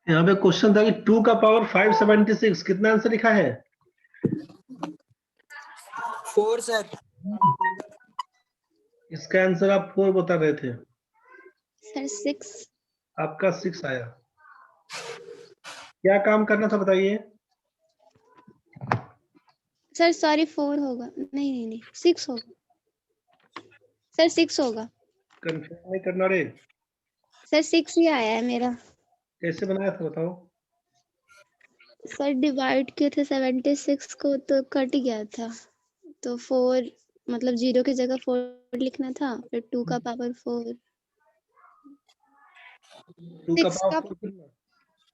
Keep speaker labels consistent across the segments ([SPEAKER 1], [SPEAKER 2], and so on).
[SPEAKER 1] यहाँ पे क्वेश्चन था कि 2 का पावर 576, कितना आंसर लिखा है?
[SPEAKER 2] 4 सर।
[SPEAKER 1] इसका आंसर आप 4 बता रहे थे।
[SPEAKER 3] सर 6।
[SPEAKER 1] आपका 6 आया। क्या काम करना था बताइए?
[SPEAKER 3] सर सॉरी 4 होगा, नहीं नहीं 6 होगा सर, 6 होगा
[SPEAKER 1] कंफ्यूज नहीं करना रे।
[SPEAKER 3] सर, 6 ही आया है मेरा।
[SPEAKER 1] कैसे बनाया था बताओ?
[SPEAKER 3] सर डिवाइड किए थे 76 को तो कट गया था, तो 4 मतलब 0 की जगह 4 लिखना था, फिर 2 का पावर 4।
[SPEAKER 1] 2 का
[SPEAKER 3] 6
[SPEAKER 1] पावर
[SPEAKER 3] का
[SPEAKER 1] 4 कितना?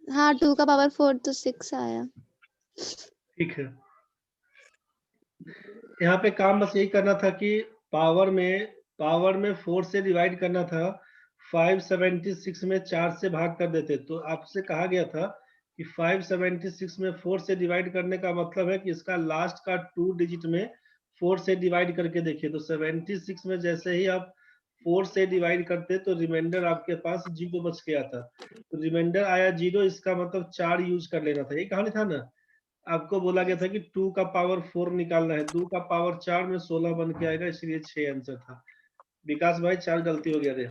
[SPEAKER 3] हाँ 2 का पावर 4 तो 6 आया।
[SPEAKER 1] ठीक है। यहाँ पे काम बस यही करना था कि पावर में 4 से डिवाइड करना था। 576 में 4 से भाग कर देते, तो आपसे कहा गया था कि 576 में 4 से डिवाइड करने का मतलब है कि इसका लास्ट का 2 डिजिट में 4 से डिवाइड करके देखिए। तो 76 में जैसे ही आप 4 से डिवाइड करते तो रिमाइंडर आपके पास 0 बच गया था, तो रिमाइंडर आया 0। इसका मतलब 4 यूज कर लेना था, ये कहानी था ना। आपको बोला गया था कि 2 का पावर 4 निकालना है, 2 का पावर 4 में 16 बन के आएगा, इसलिए 6 आंसर था। विकास भाई 4 गलती हो गया रे।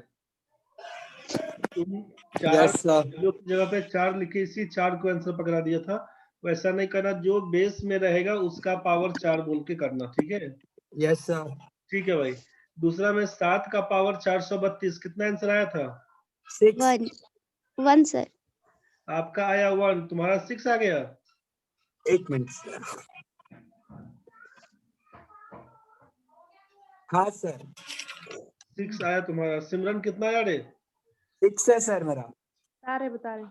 [SPEAKER 1] तुम 4
[SPEAKER 2] यस सर।
[SPEAKER 1] जो जगह पे 4 लिखे, इसी 4 को आंसर पकड़ा दिया था। वैसा नहीं करना, जो बेस में रहेगा उसका पावर 4 बोल के करना, ठीक है?
[SPEAKER 2] Yes sir.
[SPEAKER 1] ठीक है भाई। दूसरा में 7 का पावर 432, कितना आंसर आया था?
[SPEAKER 2] 6।
[SPEAKER 3] 1 सर।
[SPEAKER 1] आपका आया 1, तुम्हारा 6 आ गया।
[SPEAKER 2] 1 मिनट सर। हाँ सर
[SPEAKER 1] 6 आया तुम्हारा। सिमरन कितना आया रे?
[SPEAKER 2] 6 है सर मेरा।
[SPEAKER 4] बता रहे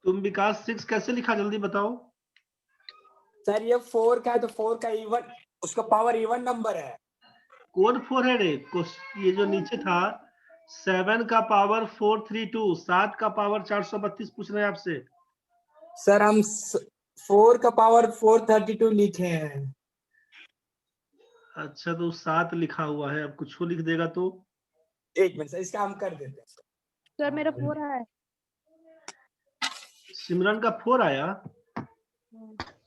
[SPEAKER 1] तुम विकास 6 कैसे लिखा, जल्दी बताओ।
[SPEAKER 2] सर ये 4 का है तो 4 का इवन, उसका पावर इवन नंबर है।
[SPEAKER 1] कोड 4 है रे। ये जो नीचे था 7 का पावर 432, 7 का पावर 432 पूछ रहे हैं आपसे।
[SPEAKER 2] सर हम 4 का पावर 432 लिखे हैं।
[SPEAKER 1] अच्छा तो 7 लिखा हुआ है, अब कुछ लिख देगा तो।
[SPEAKER 2] 1 मिनट सर, इसका हम कर देते हैं
[SPEAKER 4] सर मेरा 4 है।
[SPEAKER 1] सिमरन का 4 आया।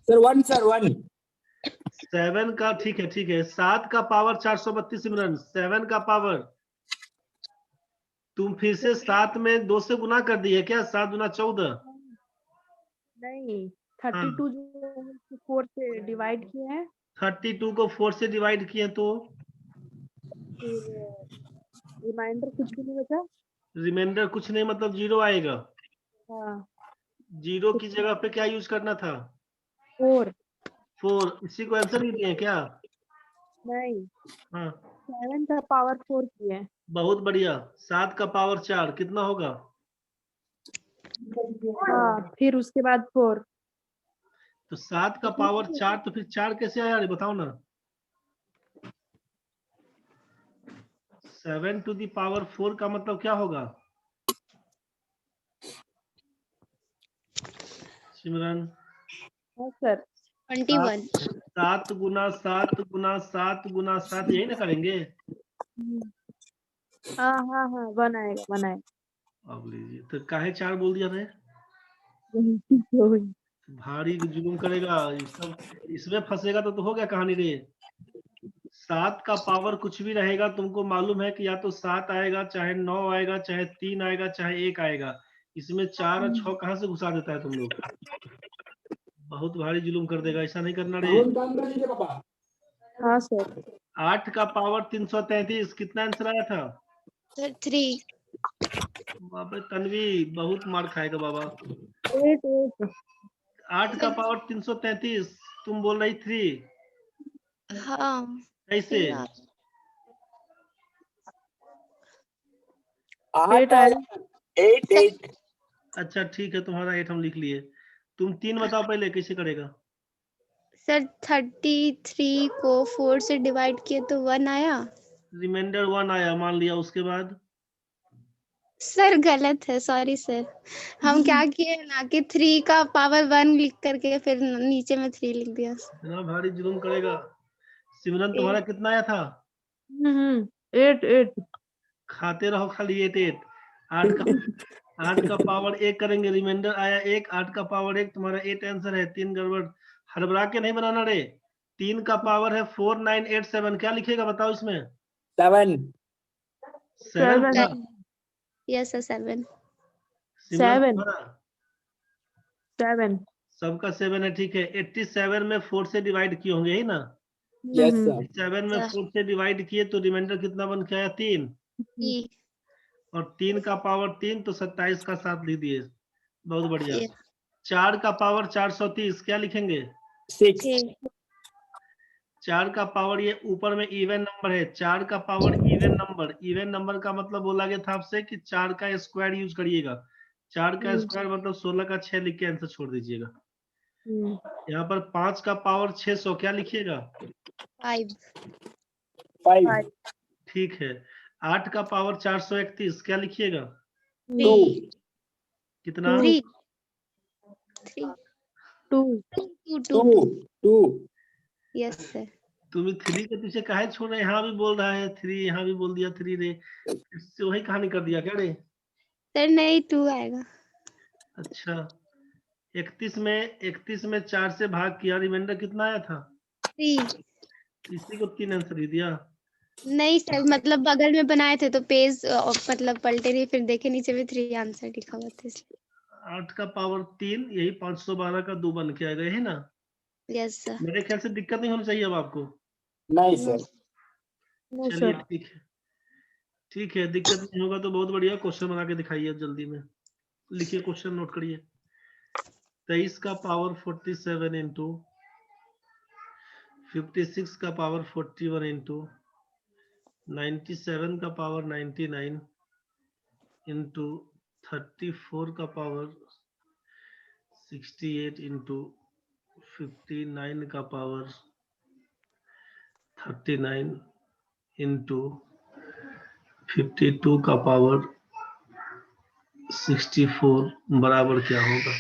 [SPEAKER 2] Sir 1 sir 1।
[SPEAKER 1] 7 का ठीक है 7 का पावर 432 सिमरन, 7 का पावर। तुम फिर से 7 में 2 से गुना कर दिए क्या? 7 गुना 14।
[SPEAKER 4] नहीं 32 जो 4 से डिवाइड किए हैं,
[SPEAKER 1] 32 को 4 से डिवाइड किए तो
[SPEAKER 4] फिर रिमाइंडर कुछ भी नहीं बचा।
[SPEAKER 1] रिमाइंडर कुछ नहीं, मतलब 0 आएगा।
[SPEAKER 4] हाँ
[SPEAKER 1] 0 की जगह पे क्या यूज करना था?
[SPEAKER 4] 4।
[SPEAKER 1] 4। इसी को आंसर नहीं दिए क्या?
[SPEAKER 4] नहीं
[SPEAKER 1] हाँ
[SPEAKER 4] 7 का पावर 4 किए हैं।
[SPEAKER 1] बहुत बढ़िया। 7 का पावर 4 कितना होगा?
[SPEAKER 4] हाँ फिर उसके बाद 4।
[SPEAKER 1] तो 7 का पावर 4, तो फिर 4 कैसे आया बताओ ना। 7 टू दी पावर 4 का मतलब क्या होगा सिमरन?
[SPEAKER 4] हाँ सर
[SPEAKER 3] 21।
[SPEAKER 1] 7 गुना 7 गुना 7 गुना 7, यही ना करेंगे।
[SPEAKER 4] हाँ हाँ हाँ 1 आएगा 1 आएगा।
[SPEAKER 1] अब लीजिए, तो काहे 4 बोल दिया था? भारी जुलूम करेगा ये सब, इसमें फंसेगा तो हो गया कहानी रे। 7 का पावर कुछ भी रहेगा, तुमको मालूम है कि या तो 7 आएगा, चाहे 9 आएगा, चाहे 3 आएगा, चाहे 1 आएगा। इसमें 4 और 6 कहां से घुसा देता है तुम लोग? बहुत भारी जुलूम कर देगा, ऐसा नहीं करना रे।
[SPEAKER 4] हाँ सर
[SPEAKER 1] 8 का पावर 333, कितना आंसर आया था?
[SPEAKER 3] सर 3।
[SPEAKER 1] बाबा तन्वी बहुत मार खाएगा बाबा।
[SPEAKER 4] 8
[SPEAKER 1] 8 का पावर 333, तुम बोल रही 3,
[SPEAKER 3] हाँ
[SPEAKER 1] कैसे?
[SPEAKER 2] 8 8 8।
[SPEAKER 1] अच्छा ठीक है, तुम्हारा 8 हम लिख लिए। तुम 3 बताओ पहले, कैसे करेगा?
[SPEAKER 3] सर 33 को 4 से डिवाइड किए तो 1 आया।
[SPEAKER 1] रिमाइंडर 1 आया मान लिया, उसके बाद
[SPEAKER 3] सर गलत है, सॉरी सर। हम क्या किए ना कि 3 का पावर 1 लिख करके फिर नीचे में 3 लिख दिया।
[SPEAKER 1] इतना भारी जुलूम करेगा। सिमरन तुम्हारा कितना आया था?
[SPEAKER 4] 8
[SPEAKER 1] खाते रहो खाली 8 8। 8 का पावर 1 करेंगे, रिमाइंडर आया 1। 8 का पावर 1 तुम्हारा 8 आंसर है। 3 गड़बड़। हड़बड़ा के नहीं बनाना रे। 3 का पावर है 4987। क्या लिखेगा बताओ इसमें?
[SPEAKER 2] 7।
[SPEAKER 1] 7
[SPEAKER 4] 7
[SPEAKER 1] पूरा?
[SPEAKER 3] Yes sir 7।
[SPEAKER 1] सिमरन
[SPEAKER 4] 7
[SPEAKER 1] तुम्हारा?
[SPEAKER 4] 7
[SPEAKER 1] सबका 7 है, ठीक है। 87 में 4 से डिवाइड किए होंगे ही ना?
[SPEAKER 2] Yes sir.
[SPEAKER 1] 7 में
[SPEAKER 3] सर
[SPEAKER 1] 4 से डिवाइड किए तो रिमाइंडर कितना बन के आया? 3। और 3 का पावर 3 तो 27 का 7 लिख दिए। बहुत बढ़िया। 4 का पावर 430 क्या लिखेंगे?
[SPEAKER 2] 6।
[SPEAKER 1] 4 का पावर, ये ऊपर में इवन नंबर है। 4 का power even number. Even number का मतलब बोला गया था आपसे कि 4 का स्क्वायर यूज करिएगा। 4 का स्क्वायर मतलब 16 का 6 लिख के आंसर छोड़ दीजिएगा। यहाँ पर 5 का पावर 600 क्या लिखिएगा?
[SPEAKER 3] 5।
[SPEAKER 2] 5।
[SPEAKER 1] ठीक है। 8 का पावर 431 क्या लिखिएगा?
[SPEAKER 2] 2।
[SPEAKER 1] कितना?
[SPEAKER 3] 3 3
[SPEAKER 4] 2
[SPEAKER 3] 2
[SPEAKER 2] 2। 2।
[SPEAKER 3] Yes sir.
[SPEAKER 1] तुम 3 के पीछे काहे छोड़ रहे? यहाँ भी बोल रहा है 3, यहाँ भी बोल दिया 3 रे। इससे वही कहानी कर दिया क्या रे?
[SPEAKER 3] सर नहीं 2 आएगा।
[SPEAKER 1] अच्छा। 31 में 4 से भाग किया, रिमाइंडर कितना आया था?
[SPEAKER 3] 3
[SPEAKER 1] इसी को 3 आंसर ही दिया।
[SPEAKER 3] नहीं सर, मतलब बगल में बनाए थे तो पेज मतलब पलटे नहीं, फिर देखे नीचे भी 3 आंसर लिखा हुआ था इसलिए।
[SPEAKER 1] 8 का पावर 3 यही 512 का 2 बन के आ गए है ना?
[SPEAKER 3] Yes sir.
[SPEAKER 1] मेरे ख्याल से दिक्कत नहीं होनी चाहिए अब आपको।
[SPEAKER 2] नहीं
[SPEAKER 3] नो
[SPEAKER 2] सर।
[SPEAKER 4] नो
[SPEAKER 1] चलिए
[SPEAKER 4] सर।
[SPEAKER 1] ठीक है। ठीक है, दिक्कत नहीं होगा तो बहुत बढ़िया। क्वेश्चन बना के दिखाइए अब जल्दी में। लिखिए क्वेश्चन, नोट करिए। 23 का पावर 47 इंटू 56 का पावर 41 इंटू 97 का पावर 99 इंटू 34 का पावर 68 इंटू 59 का पावर 39 इंटू 52 का पावर 64 बराबर क्या होगा?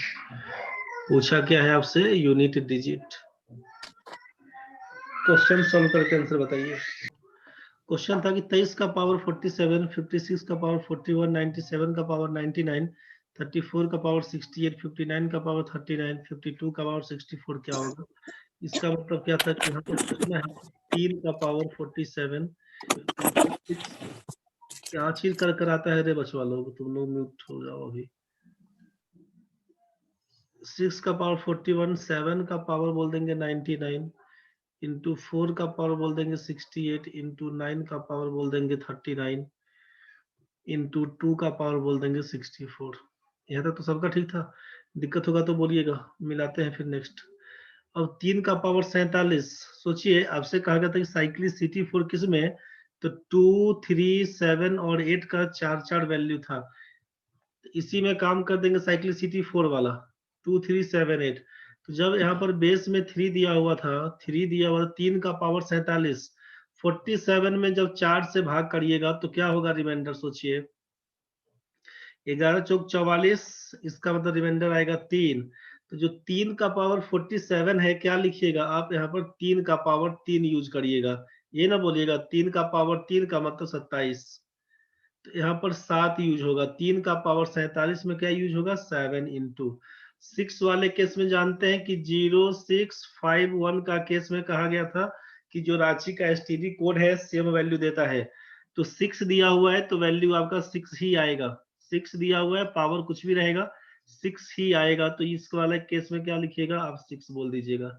[SPEAKER 1] पूछा क्या है आपसे? Unit digit. क्वेश्चन सॉल्व करके आंसर बताइए। क्वेश्चन था कि 23 का पावर 47, 56 का पावर 41, 97 का पावर 99, 34 का पावर 68, 59 का पावर 39, 52 का पावर 64 क्या होगा? इसका मतलब क्या था कि यहाँ पे पूछना है 3 का पावर 47 क्या चीज कर कर आता है रे बचवा लोग? तुम लोग म्यूट हो जाओ अभी। 6 का पावर 41, 7 का पावर बोल देंगे 99 इंटू 4 का पावर बोल देंगे 68 इंटू 9 का पावर बोल देंगे 39 इंटू 2 का पावर बोल देंगे 64। यहाँ तक तो सबका ठीक था। दिक्कत होगा तो बोलिएगा, मिलाते हैं फिर नेक्स्ट। अब 3 का पावर 47। सोचिए, आपसे कहा गया था कि साइक्लिसिटी 4 किस में? तो 2, 3, 7 और 8 का 4 वैल्यू था। इसी में काम कर देंगे साइक्लिसिटी 4 वाला। 2, 3, 7, 8। तो जब यहाँ पर बेस में 3 दिया हुआ था, 3 दिया हुआ था, 3 का पावर 47, 47 में जब 4 से भाग करिएगा तो क्या होगा रिमाइंडर? सोचिए, 11 चौक 44, इसका मतलब रिमाइंडर आएगा 3। तो जो 3 का पावर 47 है क्या लिखिएगा आप? यहाँ पर 3 का पावर 3 यूज करिएगा। ये ना बोलिएगा 3 का पावर 3 का मतलब 27। तो यहाँ पर 7 यूज होगा। 3 का पावर 47 में क्या यूज होगा? 7 इंटू 6 वाले केस में जानते हैं कि 0651 का केस में कहा गया था कि जो रांची का एसटीडी कोड है सेम वैल्यू देता है। तो 6 दिया हुआ है तो वैल्यू आपका 6 ही आएगा। 6 दिया हुआ है, पावर कुछ भी रहेगा 6 ही आएगा। तो इस वाले केस में क्या लिखिएगा आप? 6 बोल दीजिएगा।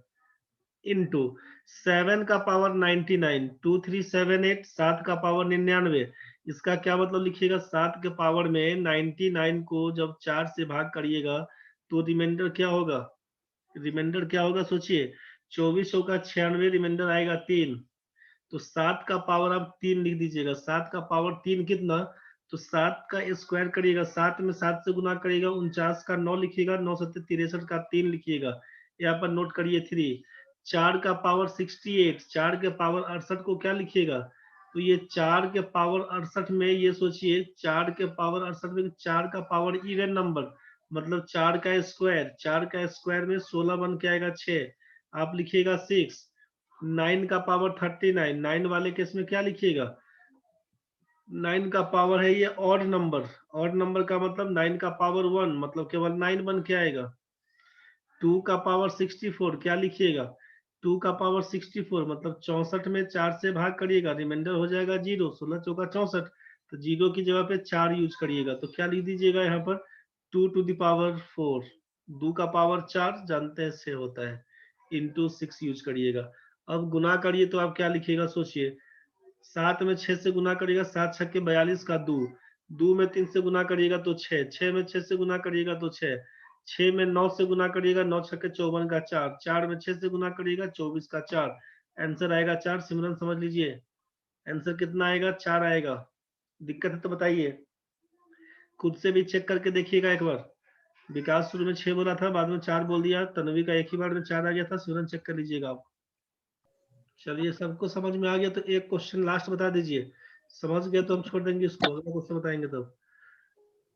[SPEAKER 1] इंटू 7 का पावर 99, 2, 3, 7, 8, 7 का पावर 99। इसका क्या मतलब लिखिएगा? 7 के पावर में 99 को जब 4 से भाग करिएगा तो रिमाइंडर क्या होगा? रिमाइंडर क्या होगा सोचिए? 24 का 96, रिमाइंडर आएगा 3। तो 7 का पावर आप 3 लिख दीजिएगा। 7 का पावर 3 कितना? तो 7 का स्क्वायर करिएगा, 7 में 7 से गुना करिएगा, 49 का 9 लिखिएगा, 9 7 63 का 3 लिखिएगा। यहाँ पर नोट करिए 3। 4 का पावर 68, 4 के पावर 68 को क्या लिखिएगा? तो ये 4 के पावर 68 में ये सोचिए 4 के पावर 68 में 4 का पावर इवन नंबर मतलब 4 का स्क्वायर में 16 बन के आएगा 6, आप लिखिएगा 6। 9 का पावर 39, 9 वाले केस में क्या लिखिएगा, 9 का पावर है ये ऑड नंबर का मतलब 9 का पावर 1 मतलब केवल 9 बन के आएगा। 2 का पावर 64 क्या लिखिएगा, 2 का पावर 64 मतलब 64 में 4 से भाग करिएगा, रिमाइंडर हो जाएगा 0, 16 चौका 64, तो 0 की जगह पे 4 यूज करिएगा, तो क्या लिख दीजिएगा यहाँ पर 2 to the power 4, 2 का पावर 4 जानते हैं 6 होता है, इंटू 6 यूज करिएगा। अब गुना करिए तो आप क्या लिखिएगा सोचिए, 7 में 6 से गुना करिएगा, 7 छक्के 42 का 2, 2 में 3 से गुना करिएगा तो 6, 6 में 6 से गुना करिएगा तो 6, 6 में 9 से गुना करिएगा, 9 छक्के 54 का 4, 4 में 6 से गुना करिएगा 24 का 4, आंसर आएगा 4। सिमरन समझ लीजिए आंसर कितना आएगा, 4 आएगा। दिक्कत है तो बताइए, खुद से भी चेक करके देखिएगा एक बार। विकास शुरू में 6 बोला था, बाद में 4 बोल दिया, तन्वी का एक ही बार में 4 आ गया था। सिमरन चेक कर लीजिएगा आप। चलिए सबको समझ में आ गया तो एक क्वेश्चन लास्ट बता दीजिए, समझ गए तो हम छोड़ देंगे इसको, अगला क्वेश्चन बताएंगे तब।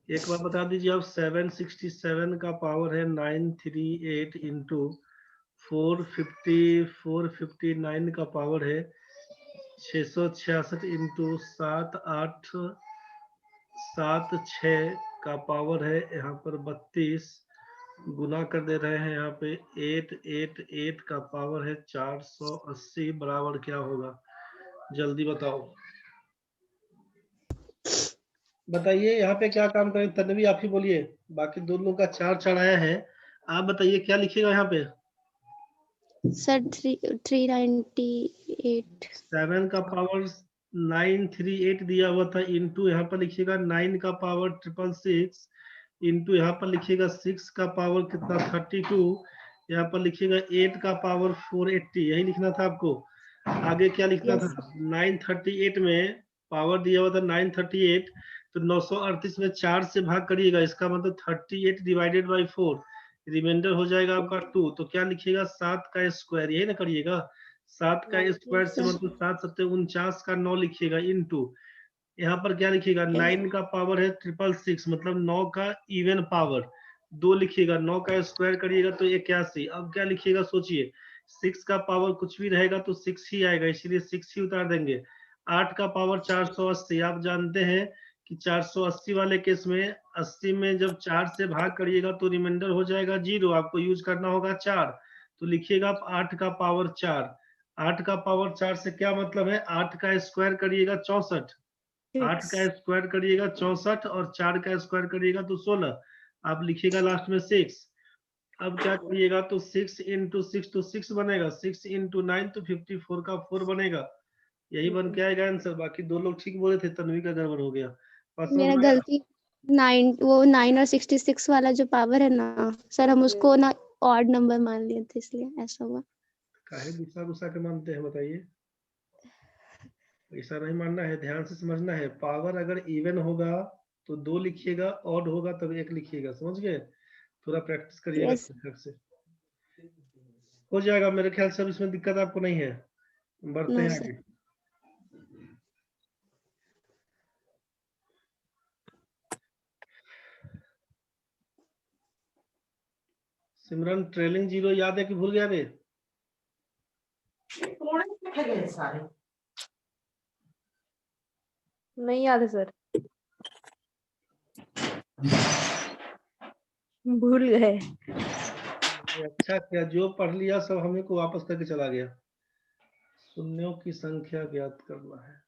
[SPEAKER 1] एक बार बता दीजिए आप, 767 का पावर है 938 इंटू 459 का पावर है 666 इंटू 7876 का पावर है यहाँ पर 32, गुना कर दे रहे हैं यहाँ पे 888 का पावर है 480 बराबर क्या होगा, जल्दी बताओ बताइए। यहाँ पे क्या काम करें, तन्वी आप ही बोलिए, बाकी दोनों का 4 चढ़ाया है, आप बताइए क्या लिखिएगा यहाँ पे।
[SPEAKER 3] सर 398।
[SPEAKER 1] 7 का पावर 938 दिया हुआ था, इंटू यहाँ पर लिखिएगा 9 का पावर 666 इंटू यहाँ पर लिखिएगा 6 का पावर कितना 32, यहाँ पर लिखिएगा 8 का पावर 480, यही लिखना था आपको। आगे क्या लिखना था, 938 में पावर दिया हुआ था 938, तो 938 में 4 से भाग करिएगा, इसका मतलब 38 डिवाइडेड बाई 4, रिमाइंडर हो जाएगा आपका 2, तो क्या लिखिएगा 7 का स्क्वायर, यही ना करिएगा, 7 का स्क्वायर से मतलब 7 7 49 का 9 लिखिएगा इंटू यहाँ पर क्या लिखिएगा 9 का पावर है 666 मतलब 9 का इवन पावर 2 लिखिएगा, 9 का स्क्वायर करिएगा तो 81। अब क्या लिखिएगा सोचिए, 6 का पावर कुछ भी रहेगा तो 6 ही आएगा, इसलिए 6 ही उतार देंगे। 8 का पावर 480, आप जानते हैं कि 480 वाले केस में 80 में जब 4 से भाग करिएगा तो रिमाइंडर हो जाएगा 0, आपको यूज करना होगा 4, तो लिखिएगा आप 8 का पावर 4। 8 का पावर 4 से क्या मतलब है, 8 का स्क्वायर करिएगा 64, 8 का स्क्वायर करिएगा 64 और 4 का स्क्वायर करिएगा तो 16, आप लिखिएगा लास्ट में 6। अब क्या करिएगा तो 6 इंटू 6 तो 6 बनेगा, 6 इंटू 9 तो 54 का 4 बनेगा, यही बन के आएगा आंसर। बाकी दो लोग ठीक बोले थे, तन्वी का गड़बड़ हो गया।
[SPEAKER 3] मेरा गलती 9 और 66 वाला जो पावर है ना सर, हम उसको ना ऑड नंबर मान लिए थे, इसलिए ऐसा हुआ।
[SPEAKER 1] काहे गुस्सा के मानते हैं बताइए, ऐसा नहीं मानना है, ध्यान से समझना है। पावर अगर इवन होगा तो 2 लिखिएगा, ऑड होगा तब 1 लिखिएगा, समझ गए। थोड़ा प्रैक्टिस करिएगा
[SPEAKER 3] yes.
[SPEAKER 1] से हो जाएगा मेरे ख्याल से, अब इसमें दिक्कत आपको नहीं है। बढ़ते हैं आगे। सिमरन ट्रेलिंग जीरो याद है कि भूल गया बे?
[SPEAKER 4] नहीं याद है सर, भूल गए।
[SPEAKER 1] अच्छा क्या, जो पढ़ लिया सब हमें को वापस करके चला गया। शून्यों की संख्या ज्ञात करना है।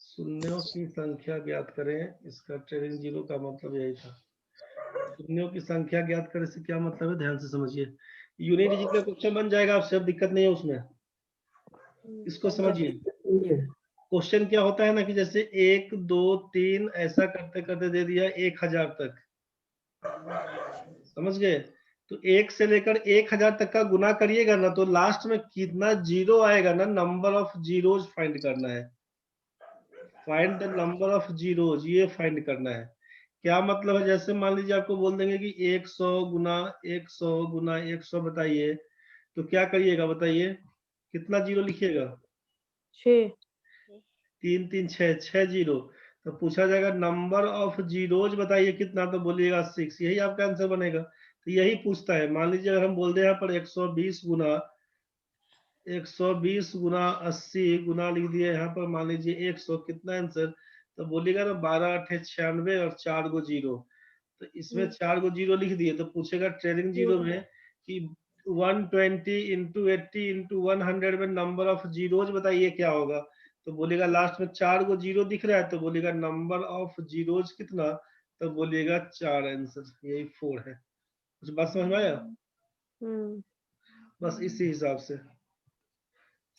[SPEAKER 1] शून्यों की संख्या ज्ञात करें, इसका ट्रेलिंग जीरो का मतलब यही था। शून्यों की संख्या ज्ञात करने से क्या मतलब है, ध्यान से समझिए। यूनिट डिजिट का क्वेश्चन बन जाएगा आपसे, अब दिक्कत नहीं है उसमें, इसको समझिए। क्वेश्चन क्या होता है ना कि जैसे 1 2 3 ऐसा करते करते दे दिया 1000 तक, समझ गए। तो 1 से लेकर 1000 तक का गुना करिएगा ना, तो लास्ट में कितना जीरो आएगा ना, नंबर ऑफ जीरोज फाइंड करना है। Find the number of zeros, ये फाइंड करना है। क्या मतलब है, जैसे मान लीजिए आपको बोल देंगे कि 100 गुना 100 गुना 100 बताइए, तो क्या करिएगा बताइए, कितना जीरो लिखिएगा?
[SPEAKER 4] 6।
[SPEAKER 1] 3 3 6 6 जीरो। तो पूछा जाएगा नंबर ऑफ जीरोज बताइए कितना, तो बोलिएगा 6, यही आपका आंसर बनेगा। तो यही पूछता है। मान लीजिए अगर हम बोल दें यहाँ पर 120 गुना 80 गुना लिख दिए यहाँ पर, मान लीजिए 100, कितना आंसर? तो बोलिएगा ना 12 8 96 और 4 गो जीरो। तो इसमें 4 गो जीरो लिख दिए, तो पूछेगा ट्रेलिंग जीरो में कि 120 इंटू 80 इंटू 100 में नंबर ऑफ जीरोज बताइए क्या होगा। तो बोलेगा लास्ट में 4 गो जीरो दिख रहा है, तो बोलेगा नंबर ऑफ जीरोज कितना, तो बोलिएगा 4 आंसर, यही 4 है। कुछ बात समझ में आया? बस इसी हिसाब से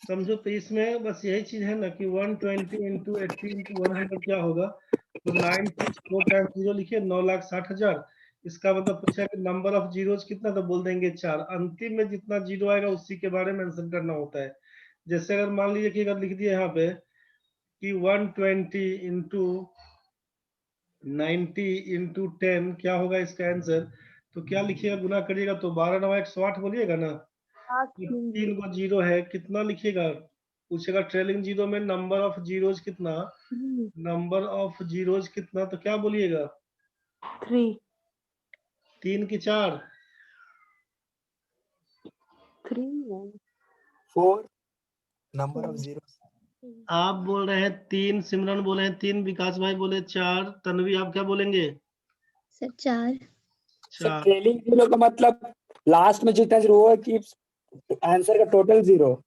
[SPEAKER 1] समझो। तो इसमें बस यही चीज है ना कि 120 इंटू 80 इंटू 100 क्या होगा, तो 964 टाइम्स जीरो लिखिए, 9,60,000। इसका मतलब पूछा कि नंबर ऑफ जीरोज कितना, तो बोल देंगे 4। अंतिम में जितना जीरो आएगा उसी के बारे में मेंशन करना होता है। जैसे अगर मान लीजिए कि अगर लिख दिए यहाँ पे कि 120 इंटू 90 इंटू 10 क्या होगा इसका आंसर, तो क्या लिखिएगा, गुना करिएगा तो 12 9 108 बोलिएगा ना। 3 गो जीरो है, कितना लिखिएगा? पूछेगा ट्रेलिंग जीरो में नंबर ऑफ जीरोज कितना, नंबर ऑफ जीरोज कितना, तो क्या बोलिएगा?
[SPEAKER 4] 3
[SPEAKER 1] 3 की 4
[SPEAKER 4] 3
[SPEAKER 2] 4 नंबर ऑफ जीरो।
[SPEAKER 1] आप बोल रहे हैं 3, सिमरन बोले हैं 3, विकास भाई बोले 4, तन्वी आप क्या बोलेंगे?
[SPEAKER 3] सर 4।
[SPEAKER 2] सर
[SPEAKER 1] 4।
[SPEAKER 2] ट्रेलिंग जीरो का मतलब लास्ट में जितना जीरो हुआ कि आंसर का टोटल जीरो।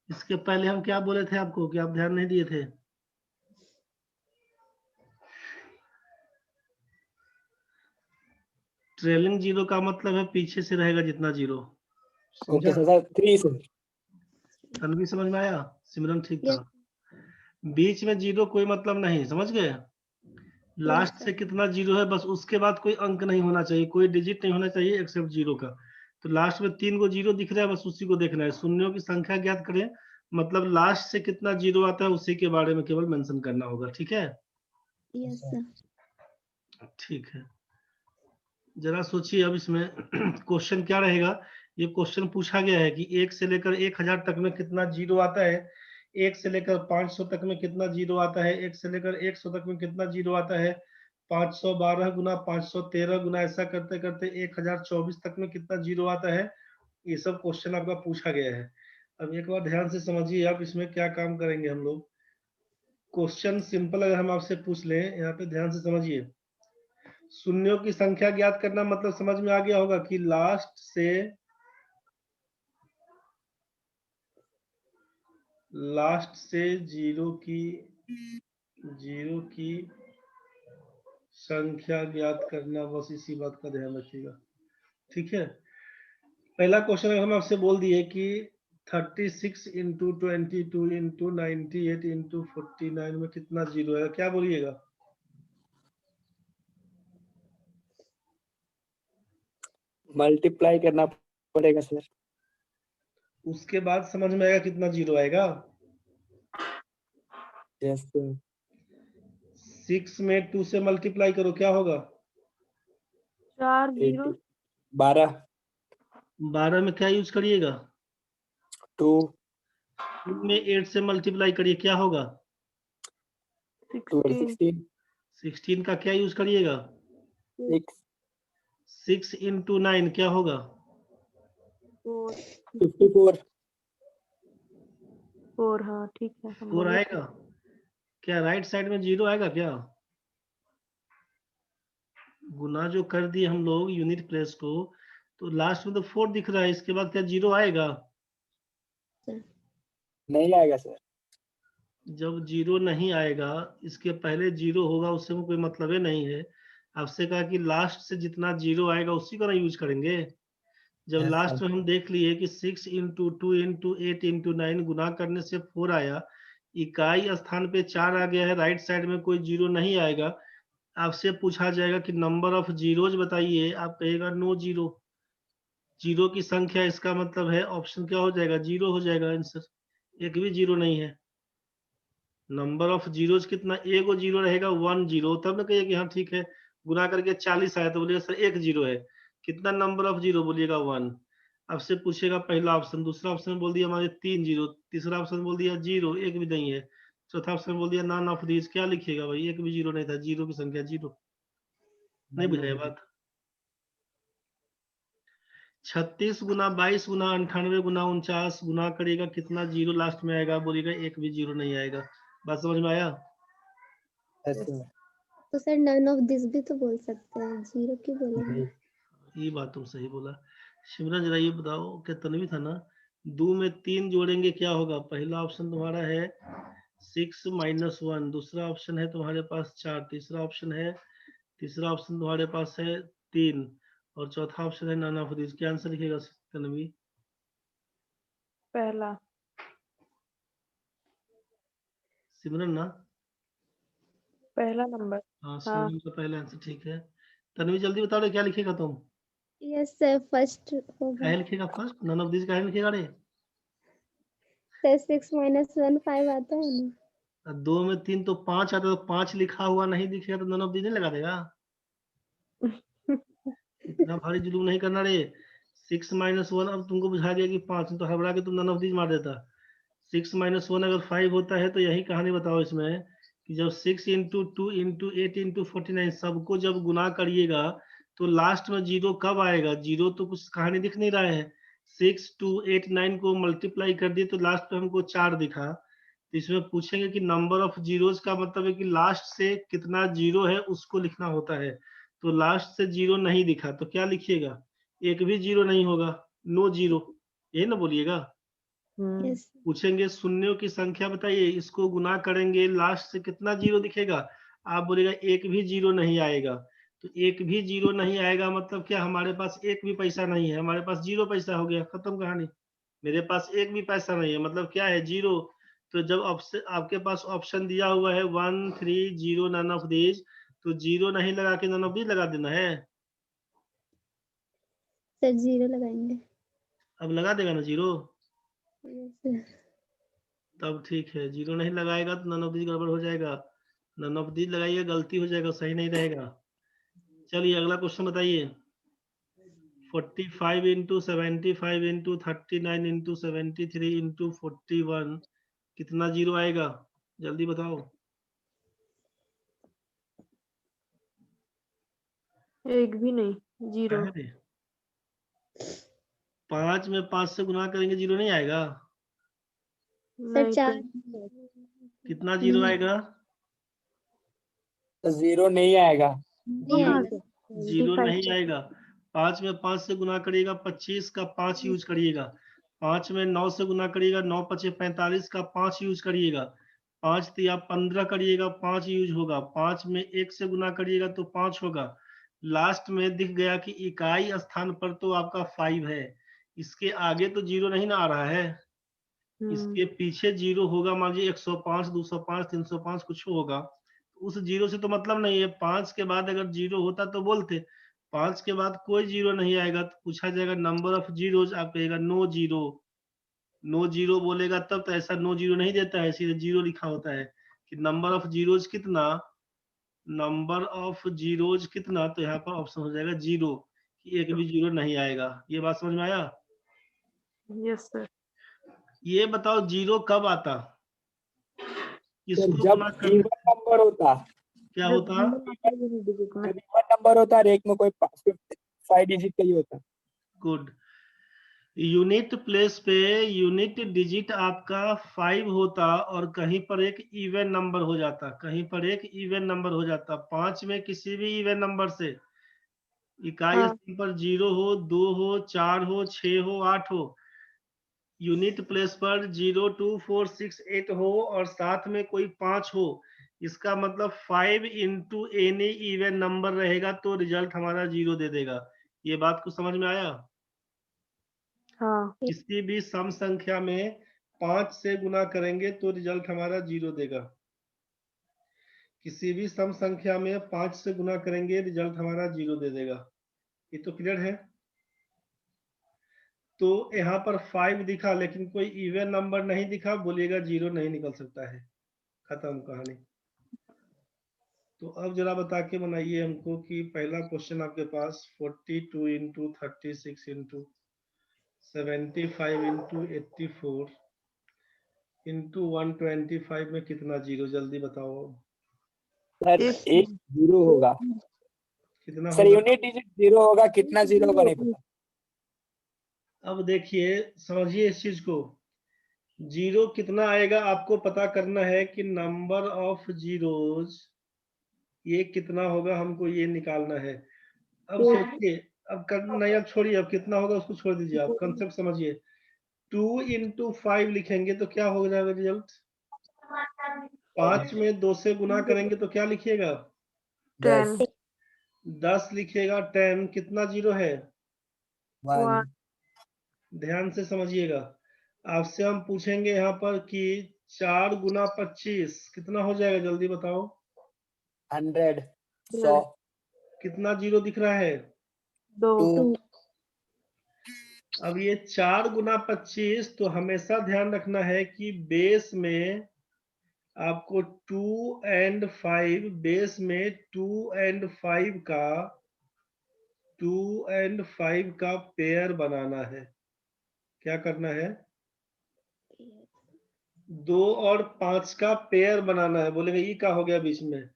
[SPEAKER 1] इसके पहले हम क्या बोले थे आपको कि आप ध्यान नहीं दिए थे? ट्रेलिंग जीरो का मतलब है पीछे से रहेगा जितना zero.
[SPEAKER 2] Okay sir 3 sir.
[SPEAKER 1] Tanvi समझ में आया? सिमरन ठीक था। बीच में जीरो कोई मतलब नहीं, समझ गए? लास्ट से कितना जीरो है बस, उसके बाद कोई अंक नहीं होना चाहिए, कोई डिजिट नहीं होना चाहिए एक्सेप्ट जीरो का। तो लास्ट में 3 गो जीरो दिख रहा है, बस उसी को देखना है। शून्यों की संख्या ज्ञात करें, मतलब लास्ट से कितना जीरो आता है उसी के बारे में केवल मेंशन करना होगा। ठीक है?
[SPEAKER 3] Yes sir.
[SPEAKER 1] ठीक है, जरा सोचिए अब इसमें क्वेश्चन क्या रहेगा। ये क्वेश्चन पूछा गया है कि 1 से लेकर 1000 तक में कितना जीरो आता है, 1 से लेकर 500 तक में कितना जीरो आता है, 1 से लेकर 100 तक में कितना जीरो आता है, 512 गुना 513 गुना ऐसा करते करते 1024 तक में कितना जीरो आता है। ये सब क्वेश्चन आपका पूछा गया है। अब एक बार ध्यान से समझिए आप इसमें क्या काम करेंगे हम लोग। क्वेश्चन सिंपल अगर हम आपसे पूछ लें, यहाँ पे ध्यान से समझिए। शून्यों की संख्या ज्ञात करना मतलब समझ में आ गया होगा कि लास्ट से जीरो की संख्या ज्ञात करना, बस इसी बात का ध्यान रखिएगा। ठीक है? पहला क्वेश्चन हम आपसे बोल दिए कि 36 इंटू 22 इंटू 98 इंटू 49 में कितना जीरो है, क्या बोलिएगा?
[SPEAKER 2] मल्टीप्लाई करना पड़ेगा सर।
[SPEAKER 1] उसके बाद समझ में आएगा कितना जीरो आएगा।
[SPEAKER 2] Yes sir.
[SPEAKER 1] 6 में 2 से मल्टीप्लाई करो, क्या होगा?
[SPEAKER 4] 4 0
[SPEAKER 2] 12
[SPEAKER 1] 12 में क्या यूज करिएगा?
[SPEAKER 2] 2
[SPEAKER 1] में 8 से मल्टीप्लाई करिए, क्या होगा?
[SPEAKER 4] 16
[SPEAKER 1] 16 का क्या यूज करिएगा? 6 इंटू 9 क्या होगा?
[SPEAKER 2] 54
[SPEAKER 4] 4 हाँ ठीक है।
[SPEAKER 1] 4 आएगा। क्या राइट साइड में जीरो आएगा क्या? गुना जो कर दिए हम लोग यूनिट प्लेस को, तो लास्ट में तो 4 दिख रहा है, इसके बाद क्या जीरो आएगा?
[SPEAKER 2] नहीं आएगा सर।
[SPEAKER 1] जब जीरो नहीं आएगा, इसके पहले जीरो होगा, उससे कोई मतलब ही नहीं है। आपसे कहा कि लास्ट से जितना जीरो आएगा उसी को ना यूज करेंगे। जब
[SPEAKER 2] Yes,
[SPEAKER 1] लास्ट
[SPEAKER 2] sir.
[SPEAKER 1] में हम देख लिए कि 6 इंटू 2 इंटू 8 इंटू 9 गुना करने से 4 आया, इकाई स्थान पे 4 आ गया है, राइट साइड में कोई जीरो नहीं आएगा। आपसे पूछा जाएगा कि नंबर ऑफ जीरोज बताइए, आप कहेगा नो जीरो। जीरो की संख्या, इसका मतलब है ऑप्शन क्या हो जाएगा? जीरो हो जाएगा आंसर। एक भी जीरो नहीं है। नंबर ऑफ जीरोज कितना, एगो जीरो रहेगा 1 जीरो, तब ना कहिए कि हाँ ठीक है गुना करके 40 आया, तो बोलिएगा सर 1 जीरो है। कितना नंबर ऑफ जीरो, बोलिएगा 1। आपसे पूछेगा पहला ऑप्शन, दूसरा ऑप्शन बोल दिया हमारे 3 जीरो, तीसरा ऑप्शन बोल दिया 0, एक भी नहीं है, चौथा ऑप्शन बोल दिया नॉन ऑफ दीज। क्या लिखिएगा भाई? एक भी जीरो नहीं था, जीरो की संख्या 0। नहीं बुझाया बात? 36 गुना 22 गुना 98 गुना 49 गुना करिएगा कितना जीरो लास्ट में आएगा? बोलिएगा एक भी जीरो नहीं आएगा। बात समझ में आया?
[SPEAKER 3] तो सर नन ऑफ दिस भी तो बोल सकते हैं, जीरो क्यों बोलेंगे?
[SPEAKER 1] ये बात तुम सही बोला। शिमरन जरा ये बताओ, क्या तन्वी था ना, 2 में 3 जोड़ेंगे क्या होगा? पहला ऑप्शन तुम्हारा है 6 - 1, दूसरा ऑप्शन है तुम्हारे पास 4, तीसरा ऑप्शन तुम्हारे पास है 3, और चौथा ऑप्शन है नन ऑफ दिस। क्या आंसर लिखेगा तन्वी?
[SPEAKER 4] पहला।
[SPEAKER 1] सिमरन ना?
[SPEAKER 4] पहला नंबर।
[SPEAKER 1] हाँ,
[SPEAKER 4] हाँ।
[SPEAKER 1] सिमरन का पहला आंसर ठीक है। तन्वी जल्दी बताओ रे, क्या लिखेगा तुम?
[SPEAKER 3] यस सर, फर्स्ट होगा।
[SPEAKER 1] क्या लिखेगा फर्स्ट? नन ऑफ दिस क्या लिखेगा रे?
[SPEAKER 3] सर 6 - 1 5 आता है ना।
[SPEAKER 1] 2 में 3 तो 5 आता है, तो 5 लिखा हुआ नहीं दिखेगा तो नन ऑफ दिस नहीं लगा देगा? इतना भारी जुलूम नहीं करना रे। 6 - 1, अब तुमको बुझा दिया कि 5, तो हड़बड़ा के तुम नन ऑफ दिस मार देता। 6 - 1 अगर 5 होता है तो यही कहानी बताओ इसमें कि जब 6 × 2 × 8 × 49 सबको जब गुना करिएगा तो लास्ट में जीरो कब आएगा? जीरो तो कुछ कहानी दिख नहीं रहा है। 6 2 8 9 को मल्टीप्लाई कर दिए तो लास्ट में हमको 4 दिखा। तो इसमें पूछेंगे कि नंबर ऑफ जीरोज का मतलब है कि लास्ट से कितना जीरो है उसको लिखना होता है। तो लास्ट से जीरो नहीं दिखा तो क्या लिखिएगा? एक भी जीरो नहीं होगा, नो जीरो, यही ना बोलिएगा।
[SPEAKER 3] यस
[SPEAKER 1] पूछेंगे शून्यों की संख्या बताइए, इसको गुना करेंगे लास्ट से कितना जीरो दिखेगा? आप बोलेगा एक भी जीरो नहीं आएगा। तो एक भी जीरो नहीं आएगा मतलब क्या? हमारे पास एक भी पैसा नहीं है, हमारे पास जीरो पैसा हो गया, खत्म कहानी। मेरे पास एक भी पैसा नहीं है मतलब क्या है? जीरो। तो जब आपके पास ऑप्शन दिया हुआ है 1 3 0 नन ऑफ दीज, तो जीरो नहीं लगा के नन ऑफ दीज लगा देना है।
[SPEAKER 3] सर, जीरो लगाएंगे।
[SPEAKER 1] अब लगा देगा ना जीरो?
[SPEAKER 3] Yes sir.
[SPEAKER 1] तब ठीक है। जीरो नहीं लगाएगा तो नन ऑफ दीज गड़बड़ हो जाएगा। नन ऑफ दीज लगाइए, गलती हो जाएगा, सही नहीं रहेगा। चलिए अगला क्वेश्चन बताइए। 45 × 75 × 39 × 73 × 41 कितना जीरो आएगा? जल्दी बताओ।
[SPEAKER 4] एक भी नहीं, जीरो।
[SPEAKER 1] अरे 5 में 5 से गुना करेंगे जीरो नहीं आएगा?
[SPEAKER 3] सर
[SPEAKER 4] नहीं
[SPEAKER 3] 4
[SPEAKER 4] तो
[SPEAKER 1] कितना जीरो आएगा?
[SPEAKER 2] तो जीरो नहीं आएगा।
[SPEAKER 3] नहीं
[SPEAKER 4] कहाँ
[SPEAKER 3] आएगा।
[SPEAKER 4] से?
[SPEAKER 1] जीरो
[SPEAKER 4] 25
[SPEAKER 1] नहीं आएगा। 5 में 5 से गुना करिएगा 25 का 5 यूज करिएगा। 5 में 9 से गुना करिएगा 9 × 5 = 45 का 5 यूज करिएगा। 5 × 3 = 15 करिएगा, 5 यूज होगा। 5 में 1 से गुना करिएगा तो 5 होगा। लास्ट में दिख गया कि इकाई स्थान पर तो आपका 5 है, इसके आगे तो जीरो नहीं ना आ रहा है। इसके पीछे जीरो होगा, मान लीजिए 105 205 305 कुछ होगा, उस जीरो से तो मतलब नहीं है। 5 के बाद अगर जीरो होता तो बोलते। 5 के बाद कोई जीरो नहीं आएगा तो पूछा जाएगा नंबर ऑफ जीरोज, आप कहेगा नो जीरो। नो जीरो बोलेगा तब तो ऐसा नो जीरो नहीं देता है, सीधे जीरो लिखा होता है कि नंबर ऑफ जीरोज कितना, नंबर ऑफ जीरोज कितना, तो यहाँ पर ऑप्शन हो जाएगा जीरो, कि एक भी जीरो नहीं आएगा। ये बात समझ में आया?
[SPEAKER 4] Yes sir.
[SPEAKER 1] ये बताओ जीरो कब आता?
[SPEAKER 2] तो
[SPEAKER 1] किसको
[SPEAKER 2] जब
[SPEAKER 1] गुना करने?
[SPEAKER 2] इवन नंबर होता,
[SPEAKER 1] क्या
[SPEAKER 4] जब
[SPEAKER 1] होता?
[SPEAKER 4] जीरो आता है यूनिट डिजिट में।
[SPEAKER 2] जब इवन नंबर होता है, एक में कोई 5 डिजिट का ही होता।
[SPEAKER 1] गुड। यूनिट प्लेस पे यूनिट डिजिट आपका 5 होता और कहीं पर एक इवन नंबर हो जाता, कहीं पर एक इवन नंबर हो जाता। 5 में किसी भी इवन नंबर से इकाई
[SPEAKER 4] हाँ।
[SPEAKER 1] स्थान पर 0 हो, 2 हो, 4 हो, 6 हो, 8 हो, यूनिट प्लेस पर 0 2 4 6 8 हो और साथ में कोई 5 हो, इसका मतलब 5 × एनी इवन नंबर रहेगा तो रिजल्ट हमारा जीरो दे देगा। ये बात को समझ में आया?
[SPEAKER 4] हाँ।
[SPEAKER 1] किसी भी सम संख्या में 5 से गुना करेंगे तो रिजल्ट हमारा जीरो देगा। किसी भी सम संख्या में 5 से गुना करेंगे रिजल्ट हमारा जीरो दे देगा। ये तो क्लियर है? तो यहाँ पर 5 दिखा लेकिन कोई इवन नंबर नहीं दिखा, बोलिएगा जीरो नहीं निकल सकता है, खत्म कहानी। तो अब जरा बता के बनाइए हमको कि पहला क्वेश्चन आपके पास 42 × 36 × 75 इंटू 84 इंटू 125 में कितना जीरो, जल्दी बताओ।
[SPEAKER 2] सर
[SPEAKER 4] एक
[SPEAKER 2] एक जीरो होगा
[SPEAKER 1] कितना
[SPEAKER 2] सर,
[SPEAKER 1] होगा?
[SPEAKER 2] यूनिट डिजिट जीरो होगा, कितना जीरो होगा नहीं पता।
[SPEAKER 1] अब देखिए, समझिए इस चीज को। जीरो कितना आएगा आपको पता करना है कि नंबर ऑफ जीरोज ये कितना होगा, हमको ये निकालना है। अब सोचिए, अब नहीं, अब छोड़िए, अब कितना होगा उसको छोड़ दीजिए, आप कंसेप्ट समझिए। 2 इंटू 5 लिखेंगे तो क्या हो जाएगा रिजल्ट? 5 में 2 से गुना करेंगे तो क्या लिखिएगा?
[SPEAKER 2] 10
[SPEAKER 1] 10 लिखिएगा। 10 कितना जीरो है?
[SPEAKER 2] 1
[SPEAKER 1] ध्यान से समझिएगा। आपसे हम पूछेंगे यहाँ पर कि 4 गुना 25 कितना हो जाएगा, जल्दी बताओ।
[SPEAKER 2] 100 100
[SPEAKER 1] कितना जीरो दिख रहा है?
[SPEAKER 4] 2
[SPEAKER 2] 2
[SPEAKER 1] अब ये 4 गुना 25, तो हमेशा ध्यान रखना है कि बेस में आपको 2 एंड 5, बेस में 2 एंड 5 का पेयर बनाना है। क्या करना है? 2 और 5 का पेयर बनाना है। बोलेंगे ये क्या हो गया बीच में?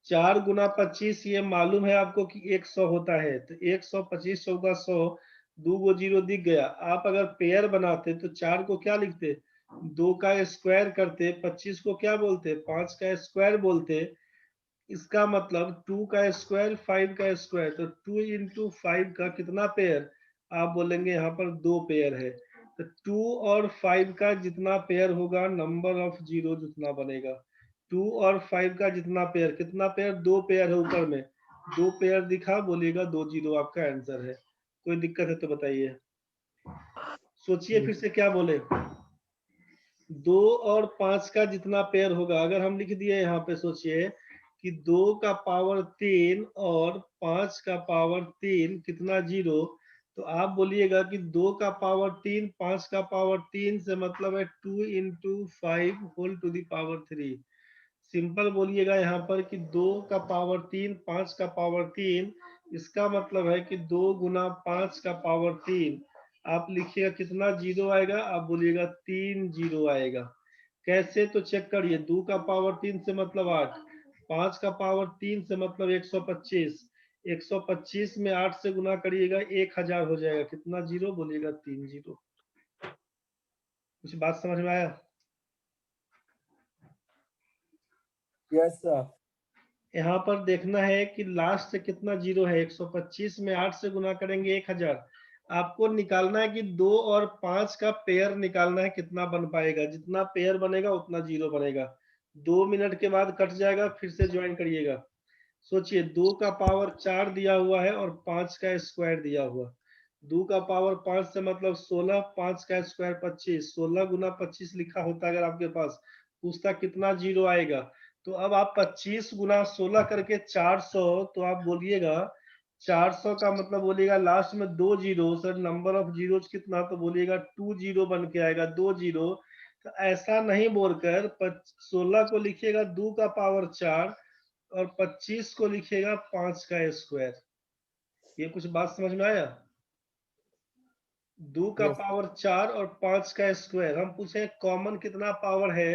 [SPEAKER 1] 4 गुना 25 ये मालूम है आपको कि 100 होता है, तो 100 25 चौका 100, 2 गो जीरो दिख गया। आप अगर पेयर बनाते तो 4 को क्या लिखते? 2 का स्क्वायर करते। 25 को क्या बोलते? 5 का स्क्वायर बोलते। इसका मतलब 2 का स्क्वायर 5 का स्क्वायर, तो 2 इंटू 5 का कितना पेयर? आप बोलेंगे यहाँ पर 2 पेयर है। तो 2 और 5 का जितना पेयर होगा, नंबर ऑफ जीरो जितना बनेगा। 2 और 5 का जितना पेयर, कितना पेयर? 2 पेयर है ऊपर में, 2 पेयर दिखा, बोलिएगा 2 जीरो आपका आंसर है। कोई दिक्कत है तो बताइए। सोचिए फिर से क्या बोले। 2 और 5 का जितना पेयर होगा, अगर हम लिख दिए यहाँ पे, सोचिए कि 2 का पावर 3 और 5 का पावर 3 कितना जीरो, तो आप बोलिएगा कि 2 का पावर 3 5 का पावर 3 से मतलब है 2 into 5 whole to the power 3। Simple बोलिएगा यहाँ पर कि 2 का पावर 3 5 का पावर 3, इसका मतलब है कि 2 गुना 5 का पावर 3। आप लिखिएगा कितना जीरो आएगा, आप बोलिएगा 3 जीरो आएगा। कैसे? तो चेक करिए। 2 का पावर 3 से मतलब 8, 5 का पावर 3 से मतलब 125, 125 में 8 से गुना करिएगा 1000 हो जाएगा। कितना जीरो? बोलिएगा 3 जीरो। कुछ बात समझ में आया?
[SPEAKER 2] Yes sir.
[SPEAKER 1] यहाँ पर देखना है कि लास्ट से कितना जीरो है। 125 में 8 से गुना करेंगे 1000। आपको निकालना है कि 2 और 5 का पेयर निकालना है, कितना बन पाएगा। जितना पेयर बनेगा उतना जीरो बनेगा। 2 मिनट के बाद कट जाएगा, फिर से ज्वाइन करिएगा। सोचिए, 2 का पावर 4 दिया हुआ है और 5 का स्क्वायर दिया हुआ। 2 का पावर 5 से मतलब 16, 5 का स्क्वायर 25, 16 गुना 25 लिखा होता अगर आपके पास, पूछता कितना जीरो आएगा। तो अब आप 25 गुना 16 करके 400, तो आप बोलिएगा 400 का मतलब बोलिएगा लास्ट में 2 zero. Sir number of zeros कितना? तो बोलिएगा 2 जीरो बन के आएगा, 2 जीरो। तो ऐसा नहीं बोलकर 16 को लिखिएगा 2 का पावर 4 और 25 को लिखेगा 5 का स्क्वायर। ये कुछ बात समझ में आया? 2 का
[SPEAKER 2] यस
[SPEAKER 1] पावर 4 और 5 का स्क्वायर। हम पूछे कॉमन कितना पावर है,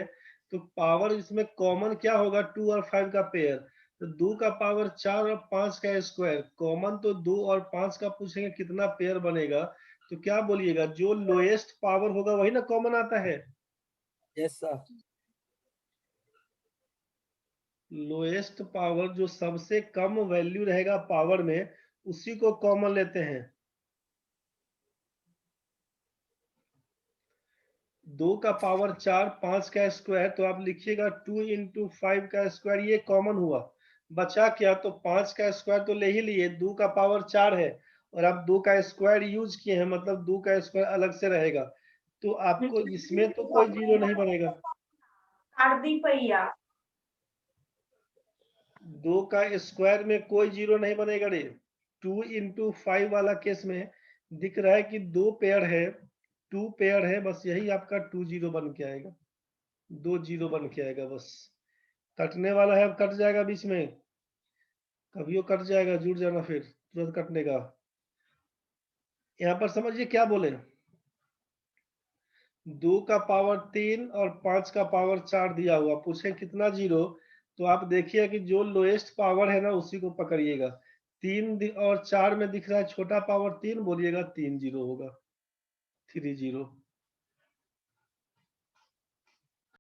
[SPEAKER 1] तो पावर इसमें कॉमन क्या होगा? 2 और 5 का पेयर। तो 2 का पावर 4 और 5 का स्क्वायर कॉमन, तो 2 और 5 का पूछेंगे कितना पेयर बनेगा। तो क्या बोलिएगा? जो लोएस्ट पावर होगा वही ना कॉमन आता है।
[SPEAKER 2] Yes sir.
[SPEAKER 1] लोएस्ट पावर, जो सबसे कम वैल्यू रहेगा पावर में, उसी को कॉमन लेते हैं। 2 का पावर 4 5 का स्क्वायर, तो आप लिखिएगा 2 इंटू 5 का स्क्वायर, ये कॉमन हुआ। बचा क्या? तो 5 का स्क्वायर तो ले ही लिए, 2 का पावर 4 है और आप 2 का स्क्वायर यूज किए हैं, मतलब 2 का स्क्वायर अलग से रहेगा। तो आपको इसमें तो कोई जीरो नहीं बनेगा। 2 का स्क्वायर में कोई जीरो नहीं बनेगा रे। 2 इंटू 5 वाला केस में दिख रहा है कि 2 पेयर है, 2 पेयर है, बस यही आपका 2 जीरो बन के आएगा, 2 जीरो बन के आएगा बस। कटने वाला है, अब कट जाएगा बीच में, कभी वो कट जाएगा, जुड़ जाना फिर तुरंत कटने का। यहाँ पर समझिए क्या बोले। 2 का पावर 3 और 5 का पावर 4 दिया हुआ, पूछे कितना जीरो, तो आप देखिए कि जो लोएस्ट पावर है ना उसी को पकड़िएगा। 3 और 4 में दिख रहा है छोटा पावर 3, बोलिएगा 3 जीरो होगा, 3 जीरो।